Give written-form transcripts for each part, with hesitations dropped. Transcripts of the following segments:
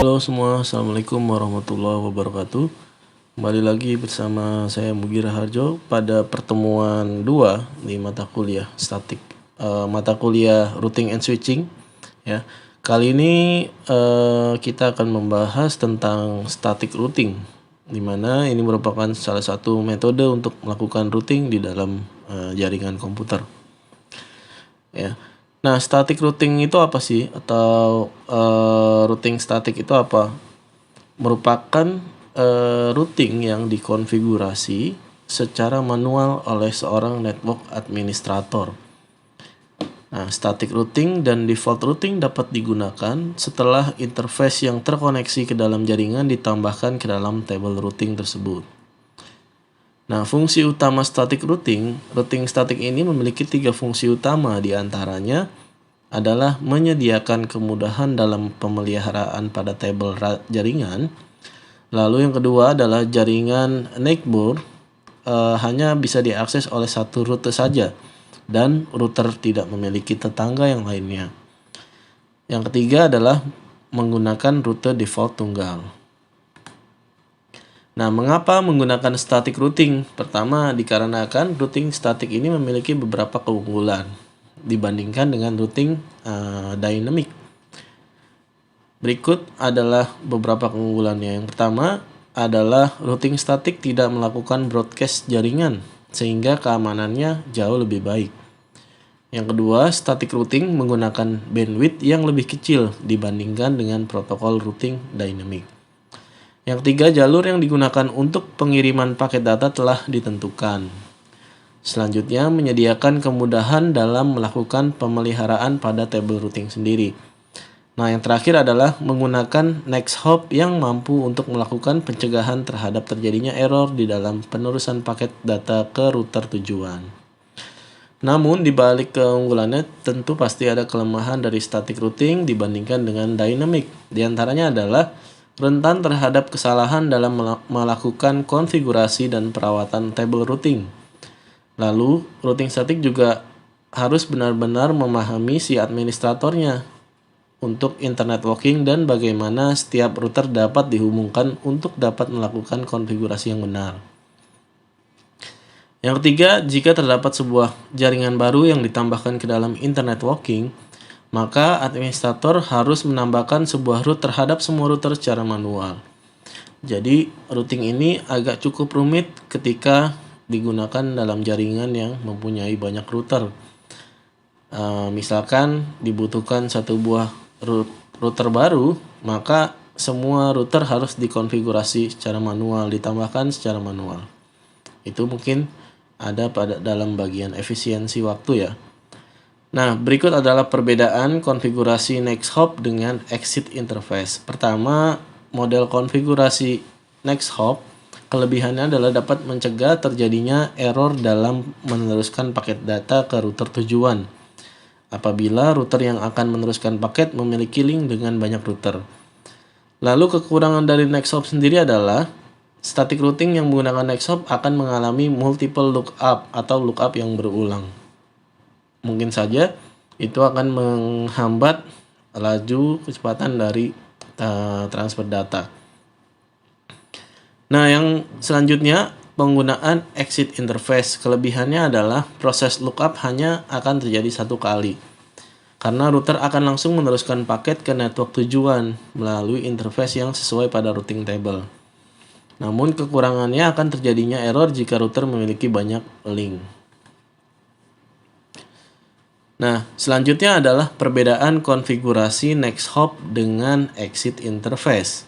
Halo semua, Assalamualaikum warahmatullahi wabarakatuh. Kembali lagi bersama saya Mugi Raharjo pada pertemuan 2 di mata kuliah statik, mata kuliah routing and switching. Ya, kali ini kita akan membahas tentang static routing, di mana ini merupakan salah satu metode untuk melakukan routing di dalam jaringan komputer. Ya. Nah, static routing itu apa sih? Atau routing static itu apa? Merupakan routing yang dikonfigurasi secara manual oleh seorang network administrator. Nah, static routing dan default routing dapat digunakan setelah interface yang terkoneksi ke dalam jaringan ditambahkan ke dalam table routing tersebut. Nah, fungsi utama static routing static ini memiliki 3 fungsi utama, diantaranya adalah menyediakan kemudahan dalam pemeliharaan pada tabel jaringan. Lalu yang kedua adalah jaringan neighbor hanya bisa diakses oleh satu rute saja dan router tidak memiliki tetangga yang lainnya. Yang ketiga adalah menggunakan rute default tunggal. Nah, mengapa menggunakan static routing? Pertama, dikarenakan routing static ini memiliki beberapa keunggulan dibandingkan dengan routing dynamic. Berikut adalah beberapa keunggulannya. Yang pertama adalah routing static tidak melakukan broadcast jaringan, sehingga keamanannya jauh lebih baik. Yang kedua, static routing menggunakan bandwidth yang lebih kecil dibandingkan dengan protokol routing dynamic. Yang ketiga, jalur yang digunakan untuk pengiriman paket data telah ditentukan. Selanjutnya, menyediakan kemudahan dalam melakukan pemeliharaan pada table routing sendiri. Nah, yang terakhir adalah menggunakan next hop yang mampu untuk melakukan pencegahan terhadap terjadinya error di dalam penerusan paket data ke router tujuan. Namun, di balik keunggulannya tentu pasti ada kelemahan dari static routing dibandingkan dengan dynamic. Di antaranya adalah rentan terhadap kesalahan dalam melakukan konfigurasi dan perawatan table routing. Lalu, routing static juga harus benar-benar memahami si administratornya untuk internet walking dan bagaimana setiap router dapat dihubungkan untuk dapat melakukan konfigurasi yang benar. Yang ketiga, jika terdapat sebuah jaringan baru yang ditambahkan ke dalam internet walking, maka administrator harus menambahkan sebuah root terhadap semua router secara manual. Jadi, routing ini agak cukup rumit ketika digunakan dalam jaringan yang mempunyai banyak router. Misalkan dibutuhkan satu buah router baru, maka semua router harus dikonfigurasi secara manual, ditambahkan secara manual. Itu mungkin ada pada dalam bagian efisiensi waktu ya. Nah, berikut adalah perbedaan konfigurasi next hop dengan exit interface. Pertama, model konfigurasi next hop, kelebihannya adalah dapat mencegah terjadinya error dalam meneruskan paket data ke router tujuan apabila router yang akan meneruskan paket memiliki link dengan banyak router. Lalu kekurangan dari next hop sendiri adalah static routing yang menggunakan next hop akan mengalami multiple lookup atau lookup yang berulang. Mungkin saja itu akan menghambat laju kecepatan dari transfer data. Nah, yang selanjutnya penggunaan exit interface. Kelebihannya adalah proses lookup hanya akan terjadi satu kali, karena router akan langsung meneruskan paket ke network tujuan melalui interface yang sesuai pada routing table. Namun kekurangannya akan terjadinya error jika router memiliki banyak link. Nah, selanjutnya adalah perbedaan konfigurasi next hop dengan exit interface.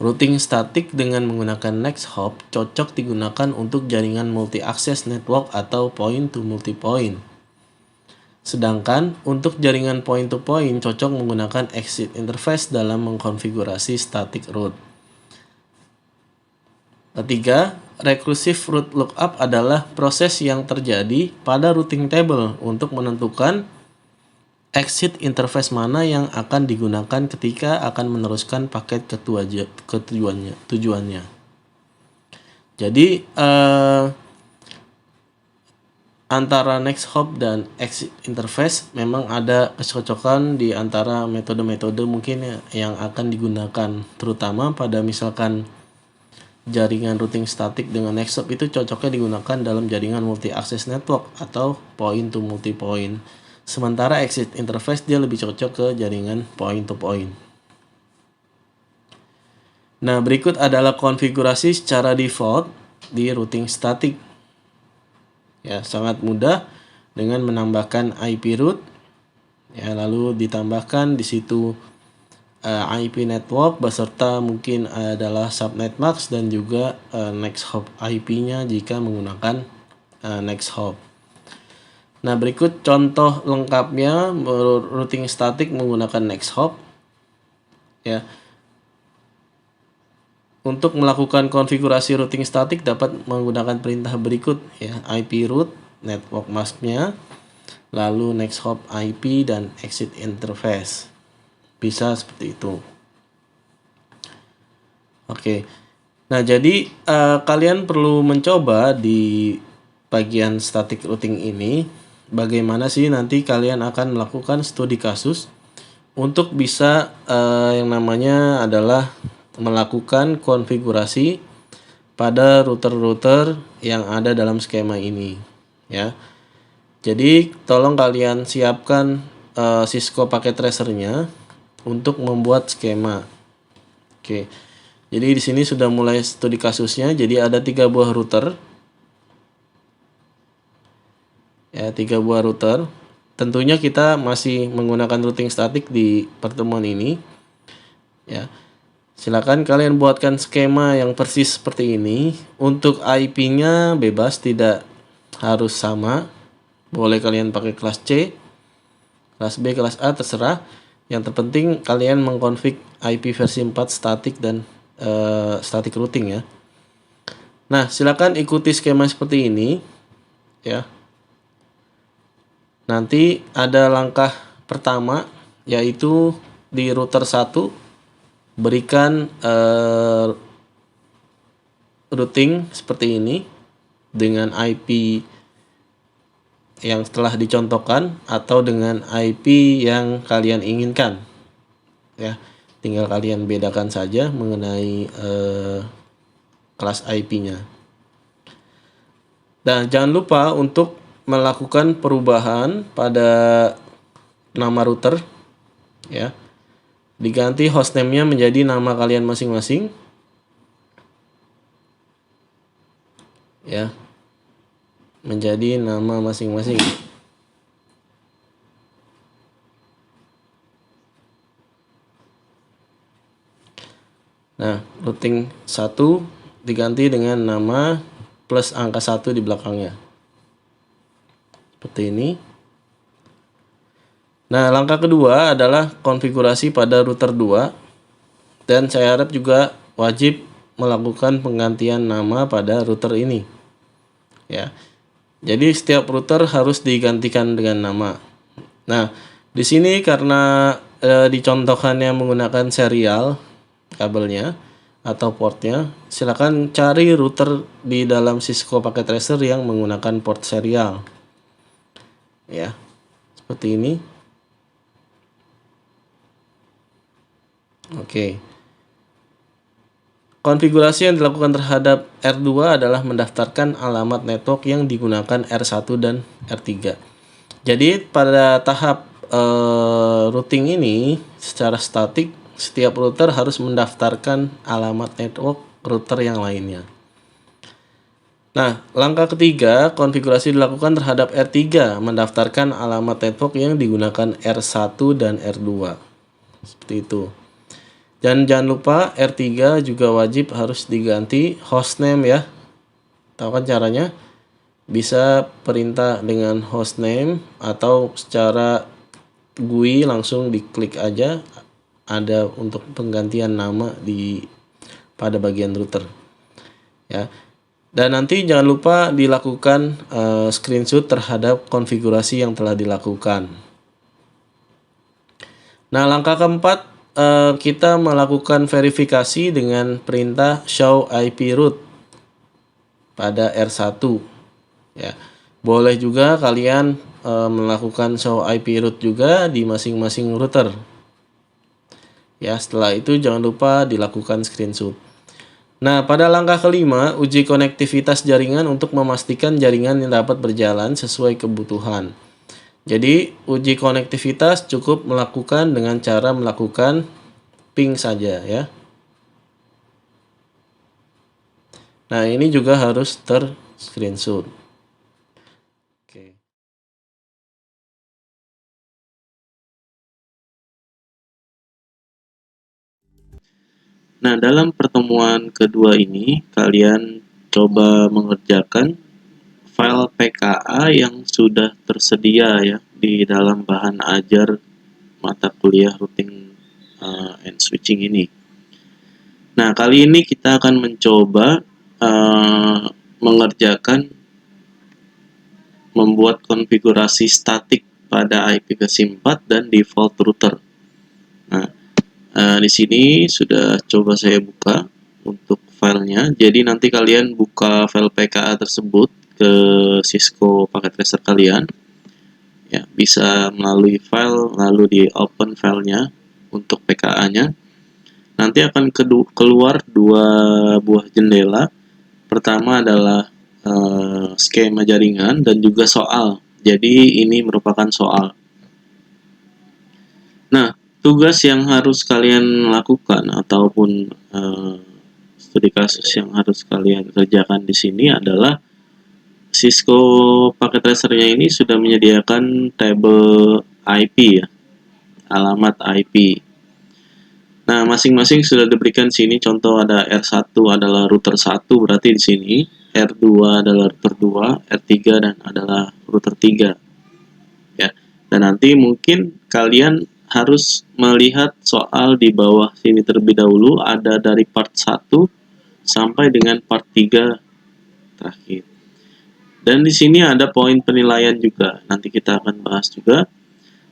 Routing static dengan menggunakan next hop cocok digunakan untuk jaringan multi-access network atau point-to-multipoint. Sedangkan untuk jaringan point-to-point cocok menggunakan exit interface dalam mengkonfigurasi static route. Ketiga, recursive route lookup adalah proses yang terjadi pada routing table untuk menentukan exit interface mana yang akan digunakan ketika akan meneruskan paket ke tujuannya. Jadi antara next hop dan exit interface memang ada kecocokan di antara metode-metode mungkin ya, yang akan digunakan, terutama pada misalkan jaringan routing statik dengan next hop itu cocoknya digunakan dalam jaringan multi access network atau point to multi point. Sementara exit interface dia lebih cocok ke jaringan point to point. Nah, berikut adalah konfigurasi secara default di routing statik. Ya, sangat mudah dengan menambahkan IP root. Ya, lalu ditambahkan di situ IP network beserta mungkin adalah subnet mask dan juga next hop IP-nya jika menggunakan next hop. Nah, berikut contoh lengkapnya routing statik menggunakan next hop. Ya. Untuk melakukan konfigurasi routing statik dapat menggunakan perintah berikut ya, IP root, network mask-nya, lalu next hop IP dan exit interface. Bisa seperti itu. Oke. Nah, jadi kalian perlu mencoba di bagian static routing ini bagaimana sih nanti kalian akan melakukan studi kasus untuk bisa yang namanya adalah melakukan konfigurasi pada router-router yang ada dalam skema ini ya. Jadi tolong kalian siapkan Cisco packet tracernya untuk membuat skema. Oke. Jadi di sini sudah mulai studi kasusnya. Jadi ada 3 buah router. Ya, 3 buah router. Tentunya kita masih menggunakan routing statik di pertemuan ini. Ya. Silakan kalian buatkan skema yang persis seperti ini. Untuk IP-nya bebas, tidak harus sama. Boleh kalian pakai kelas C, kelas B, kelas A, terserah. Yang terpenting kalian mengkonfig IP versi 4 statik dan static routing ya. Nah, silakan ikuti skema seperti ini ya. Nanti ada langkah pertama yaitu di router 1 berikan routing seperti ini dengan IP yang telah dicontohkan atau dengan IP yang kalian inginkan ya. Tinggal kalian bedakan saja mengenai kelas IP-nya. Dan jangan lupa untuk melakukan perubahan pada nama router ya. Diganti hostname-nya menjadi nama kalian masing-masing. Ya. Menjadi nama masing-masing. Nah, routing 1 diganti dengan nama plus angka 1 di belakangnya. Seperti ini. Nah, langkah kedua adalah konfigurasi pada router 2 dan saya harap juga wajib melakukan penggantian nama pada router ini. Ya. Jadi setiap router harus digantikan dengan nama. Nah, di sini karena dicontohkannya menggunakan serial kabelnya atau portnya, silakan cari router di dalam Cisco Packet Tracer yang menggunakan port serial. Ya. Seperti ini. Oke. Konfigurasi yang dilakukan terhadap R2 adalah mendaftarkan alamat network yang digunakan R1 dan R3. Jadi pada tahap routing ini secara statik setiap router harus mendaftarkan alamat network router yang lainnya. Nah, langkah ketiga konfigurasi dilakukan terhadap R3 mendaftarkan alamat network yang digunakan R1 dan R2. Seperti itu. Dan jangan lupa R3 juga wajib harus diganti hostname ya. Tahu kan caranya? Bisa perintah dengan hostname atau secara GUI langsung diklik aja ada untuk penggantian nama pada bagian router. Ya. Dan nanti jangan lupa dilakukan screenshot terhadap konfigurasi yang telah dilakukan. Nah, langkah keempat kita melakukan verifikasi dengan perintah show IP root pada R1 ya. Boleh juga kalian melakukan show IP route juga di masing-masing router. Ya, setelah itu jangan lupa dilakukan screenshot. Nah, pada langkah kelima, uji konektivitas jaringan untuk memastikan jaringan yang dapat berjalan sesuai kebutuhan. Jadi, uji konektivitas cukup melakukan dengan cara melakukan ping saja ya. Nah, ini juga harus ter-screenshot. Oke. Nah, dalam pertemuan kedua ini, kalian coba mengerjakan file PKA yang sudah tersedia ya di dalam bahan ajar mata kuliah routing and switching ini. Nah, kali ini kita akan mencoba mengerjakan membuat konfigurasi statik pada IP ke SIM 4 dan default router. Nah, di sini sudah coba saya buka untuk filenya. Jadi nanti kalian buka file PKA tersebut ke Cisco packet tracer kalian. Ya, bisa melalui file lalu di open filenya untuk PKA-nya. Nanti akan keluar dua buah jendela. Pertama adalah skema jaringan dan juga soal. Jadi ini merupakan soal. Nah, tugas yang harus kalian lakukan ataupun studi kasus yang harus kalian kerjakan di sini adalah Cisco packet tracer-nya ini sudah menyediakan tabel IP ya, alamat IP. Nah, masing-masing sudah diberikan sini. Contoh ada R1 adalah router 1, berarti di sini R2 adalah router 2, R3 dan adalah router 3. Ya. Dan nanti mungkin kalian harus melihat soal di bawah sini terlebih dahulu, ada dari part 1 sampai dengan part 3 terakhir. Dan di sini ada poin penilaian juga. Nanti kita akan bahas juga.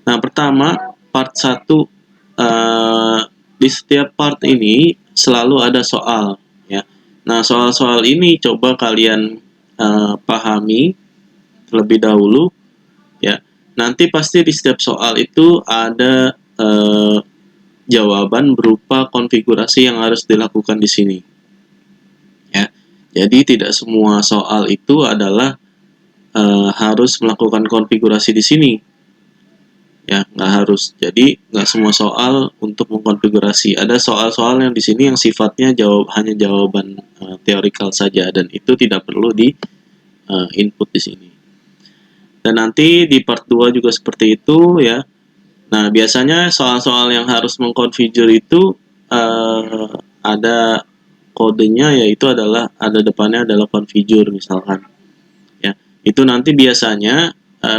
Nah, pertama part 1 di setiap part ini selalu ada soal ya. Nah, soal-soal ini coba kalian pahami terlebih dahulu ya. Nanti pasti di setiap soal itu ada jawaban berupa konfigurasi yang harus dilakukan di sini. Ya. Jadi tidak semua soal itu adalah harus melakukan konfigurasi di sini. Ya, nggak harus. Jadi nggak semua soal untuk mengkonfigurasi. Ada soal-soal yang di sini yang sifatnya hanya jawaban teorikal saja dan itu tidak perlu di input di sini. Dan nanti di part 2 juga seperti itu ya. Nah, biasanya soal-soal yang harus mengkonfigure itu ada kodenya, yaitu adalah ada depannya adalah configure misalkan. Ya, itu nanti biasanya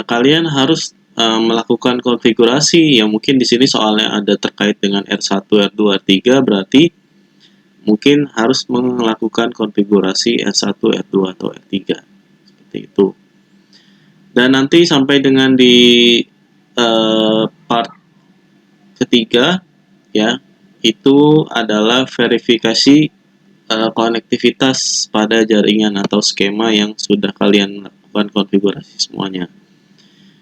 kalian harus melakukan konfigurasi yang mungkin di sini soalnya ada terkait dengan R1, R2, R3, berarti mungkin harus melakukan konfigurasi R1, R2 atau R3 seperti itu. Dan nanti sampai dengan di part ketiga ya, itu adalah verifikasi konektivitas pada jaringan atau skema yang sudah kalian lakukan konfigurasi semuanya.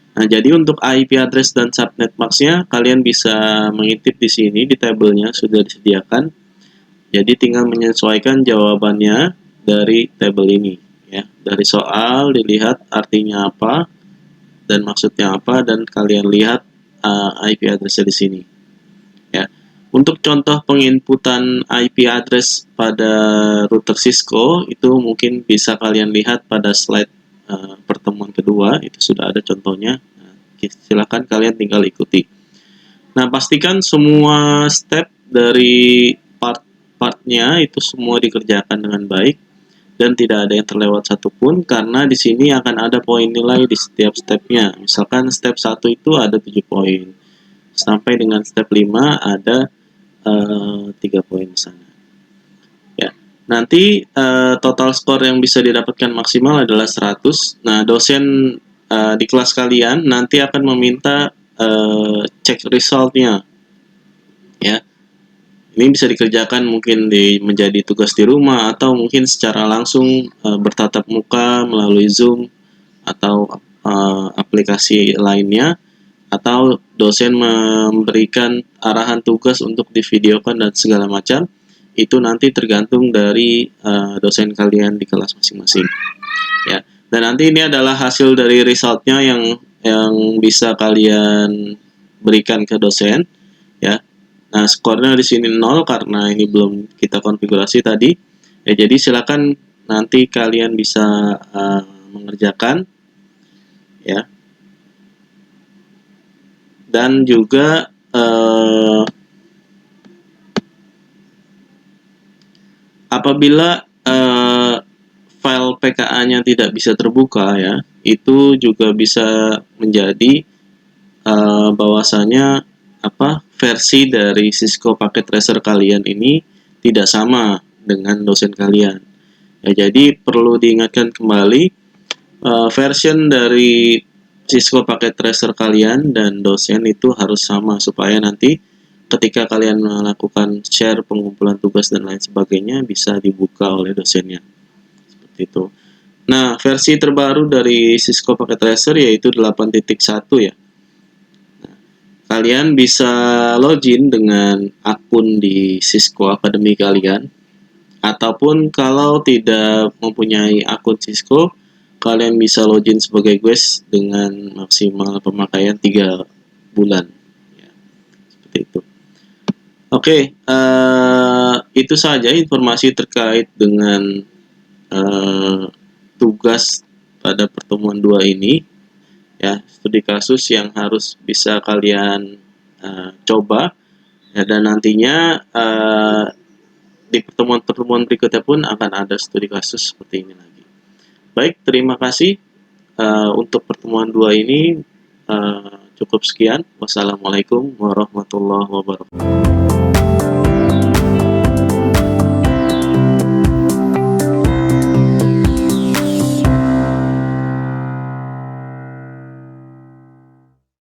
Nah, jadi untuk IP address dan subnet max-nya kalian bisa mengintip di sini di tabelnya sudah disediakan. Jadi tinggal menyesuaikan jawabannya dari tabel ini ya. Dari soal dilihat artinya apa dan maksudnya apa dan kalian lihat IP address di sini. Ya. Untuk contoh penginputan IP address pada router Cisco itu mungkin bisa kalian lihat pada slide pertemuan kedua, itu sudah ada contohnya. Silakan kalian tinggal ikuti. Nah, pastikan semua step dari part-partnya itu semua dikerjakan dengan baik dan tidak ada yang terlewat satupun, karena di sini akan ada poin nilai di setiap stepnya. Misalkan step 1 itu ada 7 poin. Sampai dengan step 5 ada 3 poin di sana. Ya. Nanti total skor yang bisa didapatkan maksimal adalah 100. Nah, dosen di kelas kalian nanti akan meminta cek resultnya ya. Ini bisa dikerjakan mungkin menjadi tugas di rumah atau mungkin secara langsung bertatap muka melalui Zoom atau aplikasi lainnya, atau dosen memberikan arahan tugas untuk divideokan dan segala macam, itu nanti tergantung dari dosen kalian di kelas masing-masing, ya. Dan nanti ini adalah hasil dari resultnya yang bisa kalian berikan ke dosen, ya. Nah, skornya di sini 0 karena ini belum kita konfigurasi tadi. Ya, jadi silakan nanti kalian bisa mengerjakan, ya. Dan juga apabila file PKA-nya tidak bisa terbuka, ya, itu juga bisa menjadi bahwasanya versi dari Cisco Packet Tracer kalian ini tidak sama dengan dosen kalian. Ya, jadi perlu diingatkan kembali version dari Cisco Packet Tracer kalian dan dosen itu harus sama supaya nanti ketika kalian melakukan share pengumpulan tugas dan lain sebagainya bisa dibuka oleh dosennya. Seperti itu. Nah, versi terbaru dari Cisco Packet Tracer yaitu 8.1 ya. Kalian bisa login dengan akun di Cisco Academy kalian, ataupun kalau tidak mempunyai akun Cisco, kalian bisa login sebagai guest dengan maksimal pemakaian 3 bulan, ya, seperti itu. Oke, itu saja informasi terkait dengan tugas pada pertemuan 2 ini, ya, studi kasus yang harus bisa kalian coba, ya, dan nantinya di pertemuan-pertemuan berikutnya pun akan ada studi kasus seperti ini lagi. Baik, terima kasih untuk pertemuan 2 ini. Cukup sekian. Wassalamualaikum warahmatullahi wabarakatuh.